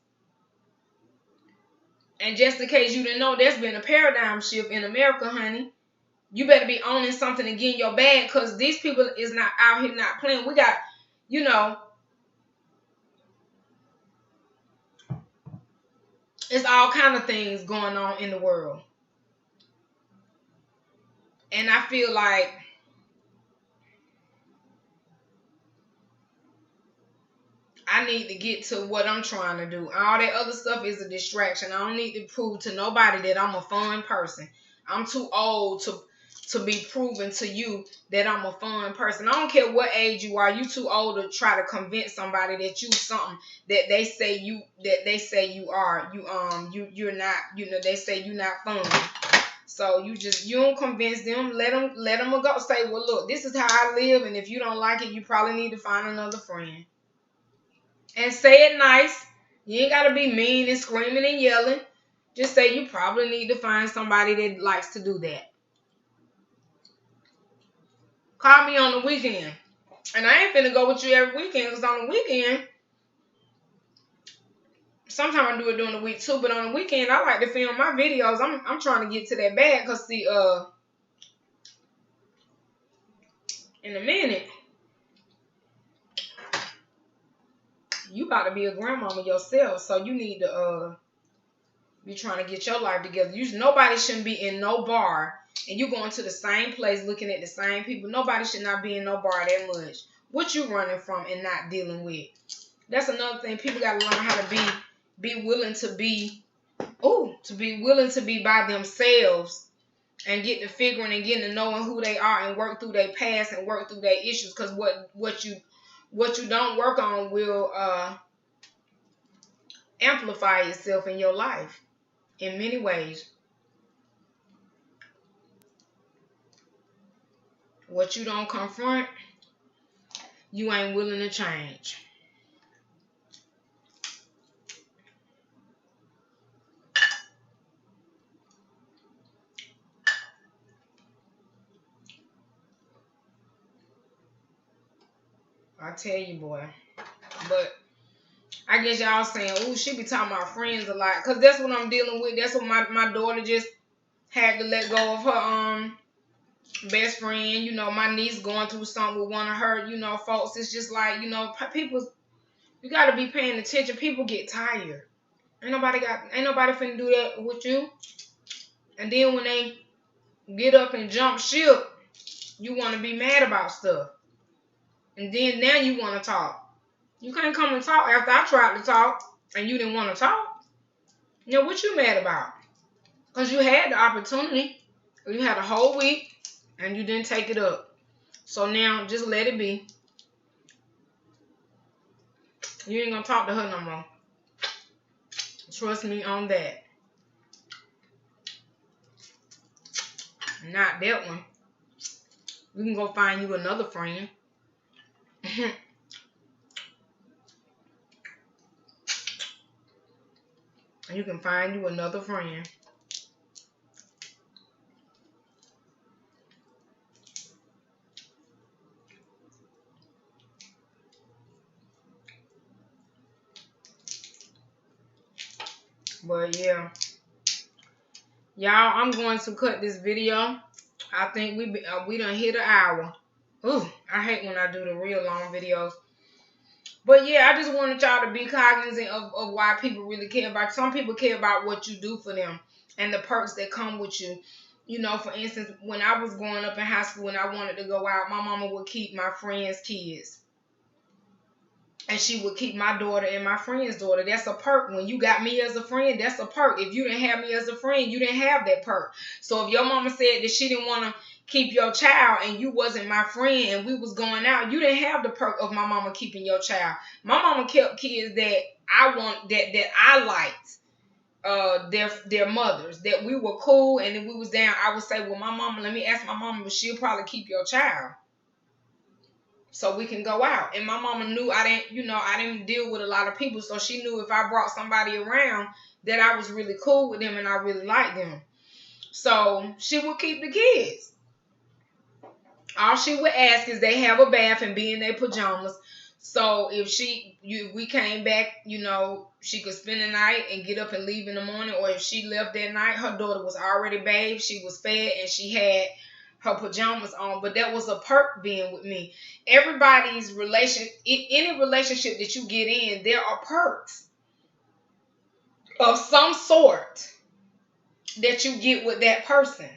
And just in case you didn't know, there's been a paradigm shift in America, honey. You better be owning something and getting your bag, because these people is not out here not playing. We got, you know, it's all kind of things going on in the world. And I feel like I need to get to what I'm trying to do. All that other stuff is a distraction. I don't need to prove to nobody that I'm a fun person. I'm too old to be proven to you that I'm a fun person. I don't care what age you are. You too old to try to convince somebody that you something that they say you are. You're not. You know, they say you're not fun. So you don't convince them. Let them go. Say, well, look, this is how I live, and if you don't like it, you probably need to find another friend. And say it nice. You ain't got to be mean and screaming and yelling. Just say you probably need to find somebody that likes to do that. Call me on the weekend. And I ain't finna go with you every weekend, because on the weekend, sometimes I do it during the week too, but on the weekend, I like to film my videos. I'm trying to get to that bag, because see, in a minute, you about to be a grandmama yourself, so you need to be trying to get your life together. Nobody shouldn't be in no bar, and you going to the same place looking at the same people. Nobody should not be in no bar that much. What you running from and not dealing with? That's another thing. People got to learn how to be willing to be willing to be by themselves, and get to figuring and getting to knowing who they are, and work through their past and work through their issues. Because what you don't work on will amplify itself in your life in many ways. What you don't confront, you ain't willing to change. I tell you, boy. But I guess y'all saying, ooh, she be talking about friends a lot. Because that's what I'm dealing with. That's what my daughter just had to let go of her best friend. You know, my niece going through something with one of her, folks. It's just like, people, you got to be paying attention. People get tired. Ain't nobody finna do that with you. And then when they get up and jump ship, you want to be mad about stuff. And then now you want to talk. You can't come and talk after I tried to talk and you didn't want to talk. What you mad about? Because you had the opportunity. You had a whole week and you didn't take it up. So now just let it be. You ain't going to talk to her no more. Trust me on that. Not that one. You can go find you another friend. You can find you another friend. But yeah, y'all, I'm going to cut this video. I think we done hit an hour. Ooh, I hate when I do the real long videos. But yeah, I just wanted y'all to be cognizant of why people really care about you. Some people care about what you do for them and the perks that come with you. You know, for instance, when I was growing up in high school and I wanted to go out, my mama would keep my friends' kids. And she would keep my daughter and my friend's daughter. That's a perk. When you got me as a friend, that's a perk. If you didn't have me as a friend, you didn't have that perk. So if your mama said that she didn't want to keep your child and you wasn't my friend and we was going out, you didn't have the perk of my mama keeping your child. My mama kept kids that I liked, their mothers, that we were cool, and if we was down, I would say, well, my mama, let me ask my mama, but she'll probably keep your child so we can go out. And my mama knew I didn't deal with a lot of people, so she knew if I brought somebody around that I was really cool with them and I really liked them. So she would keep the kids. All she would ask is they have a bath and be in their pajamas. So if we came back, she could spend the night and get up and leave in the morning. Or if she left that night, her daughter was already bathed, she was fed, and she had her pajamas on. But that was a perk being with me. Everybody's any relationship that you get in, there are perks of some sort that you get with that person.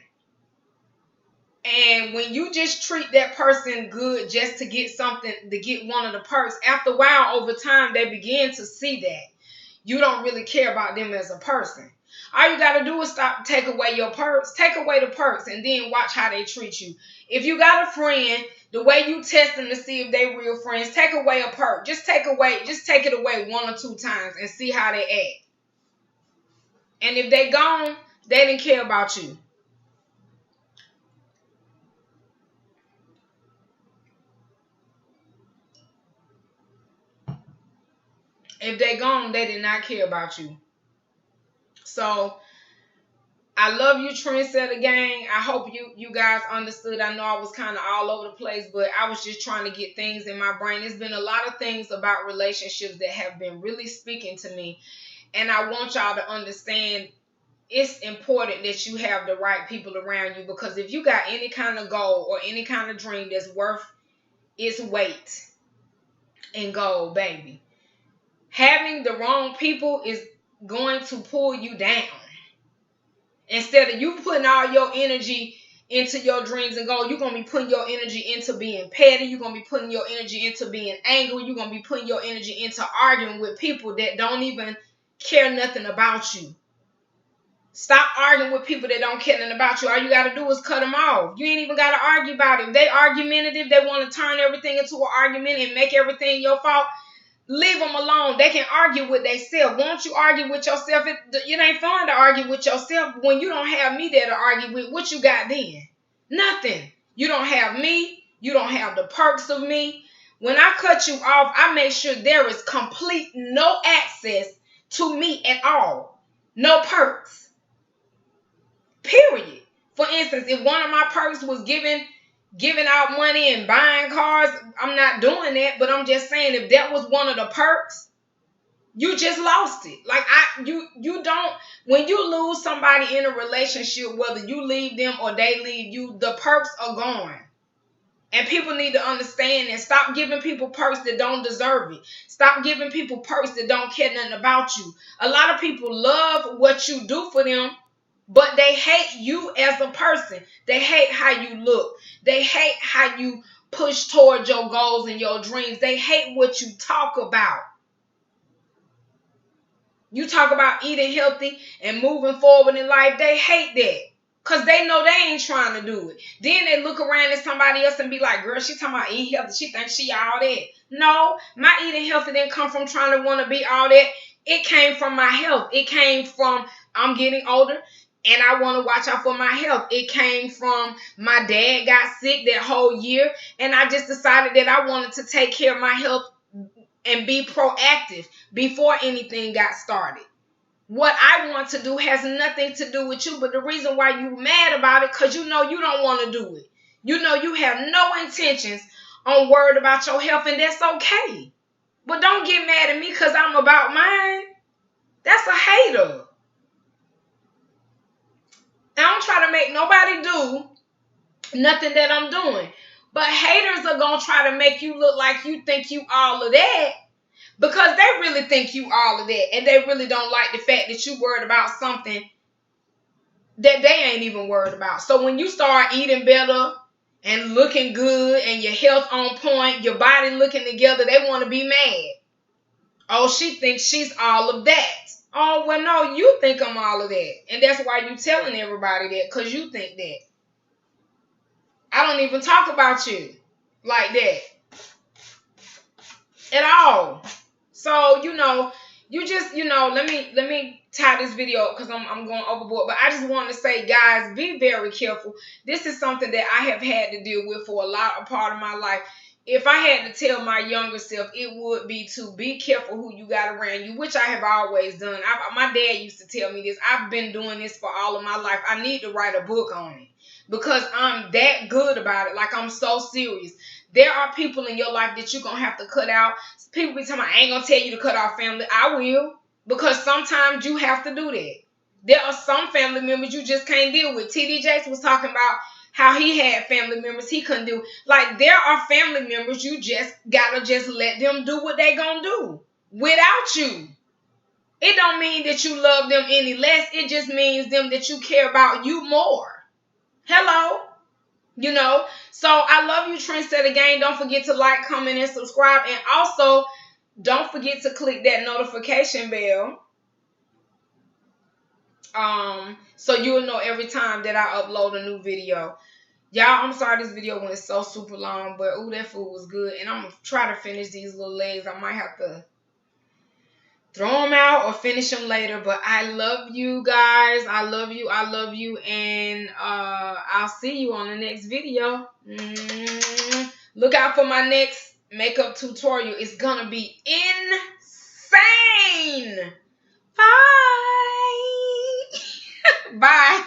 And when you just treat that person good just to get something, to get one of the perks, after a while, over time, they begin to see that you don't really care about them as a person. All you got to do is take away your perks, take away the perks, and then watch how they treat you. If you got a friend, the way you test them to see if they real friends, take away a perk. Just take it away 1 or 2 times and see how they act. And if they gone, they didn't care about you. If they gone, they did not care about you. So I love you, Trendsetta gang. I hope you guys understood. I know I was kind of all over the place, but I was just trying to get things in my brain. There's been a lot of things about relationships that have been really speaking to me. And I want y'all to understand it's important that you have the right people around you, because if you got any kind of goal or any kind of dream that's worth its weight in gold, baby, having the wrong people is going to pull you down. Instead of you putting all your energy into your dreams and goals, you're going to be putting your energy into being petty. You're going to be putting your energy into being angry. You're going to be putting your energy into arguing with people that don't even care nothing about you. Stop arguing with people that don't care nothing about you. All you got to do is cut them off. You ain't even got to argue about it. If they argumentative, they want to turn everything into an argument and make everything your fault, leave them alone. They can argue with themselves. Won't you argue with yourself? It ain't fun to argue with yourself when you don't have me there to argue with. What you got then? Nothing. You don't have me. You don't have the perks of me. When I cut you off, I make sure there is complete no access to me at all. No perks. Period. For instance, if one of my perks was giving out money and buying cars, I'm not doing that, but I'm just saying if that was one of the perks, you just lost it. Like you don't, when you lose somebody in a relationship, whether you leave them or they leave you, the perks are gone. And people need to understand and stop giving people perks that don't deserve it. Stop giving people perks that don't care nothing about you. A lot of people love what you do for them, but they hate you as a person. They hate how you look. They hate how you push towards your goals and your dreams. They hate what you talk about. You talk about eating healthy and moving forward in life. They hate that because they know they ain't trying to do it. Then they look around at somebody else and be like, girl, she talking about eating healthy. She thinks she all that. No, my eating healthy didn't come from trying to want to be all that. It came from my health. It came from I'm getting older and I want to watch out for my health. It came from my dad got sick that whole year and I just decided that I wanted to take care of my health and be proactive before anything got started. What I want to do has nothing to do with you, but the reason why you mad about it, because you know you don't want to do it. You know you have no intentions on worried about your health, and that's okay. But don't get mad at me because I'm about mine. That's a hater. I don't try to make nobody do nothing that I'm doing. But haters are going to try to make you look like you think you all of that because they really think you all of that. And they really don't like the fact that you worried about something that they ain't even worried about. So when you start eating better and looking good and your health on point, your body looking together, they want to be mad. Oh, she thinks she's all of that. Oh, well, no, you think I'm all of that. And that's why you telling everybody that, because you think that. I don't even talk about you like that at all. So, you just, let me tie this video up because I'm going overboard. But I just want to say, guys, be very careful. This is something that I have had to deal with for a part of my life. If I had to tell my younger self, it would be to be careful who you got around you, which I have always done. My dad used to tell me this. I've been doing this for all of my life. I need to write a book on it because I'm that good about it. Like, I'm so serious. There are people in your life that you're going to have to cut out. People be telling me, I ain't going to tell you to cut off family. I will, because sometimes you have to do that. There are some family members you just can't deal with. T.D. Jakes was talking about how he had family members he couldn't do. Like, there are family members you just gotta just let them do what they gonna do without you. It don't mean that you love them any less. It just means that you care about you more. Hello? So I love you, Trendsetta Gang. Don't forget to like, comment, and subscribe. And also, don't forget to click that notification bell. So you'll know every time that I upload a new video. Y'all, I'm sorry this video went so super long, but ooh, that food was good. And I'm going to try to finish these little legs. I might have to throw them out or finish them later. But I love you guys. I love you. I love you. And I'll see you on the next video. Look out for my next makeup tutorial. It's going to be insane. Bye. Bye.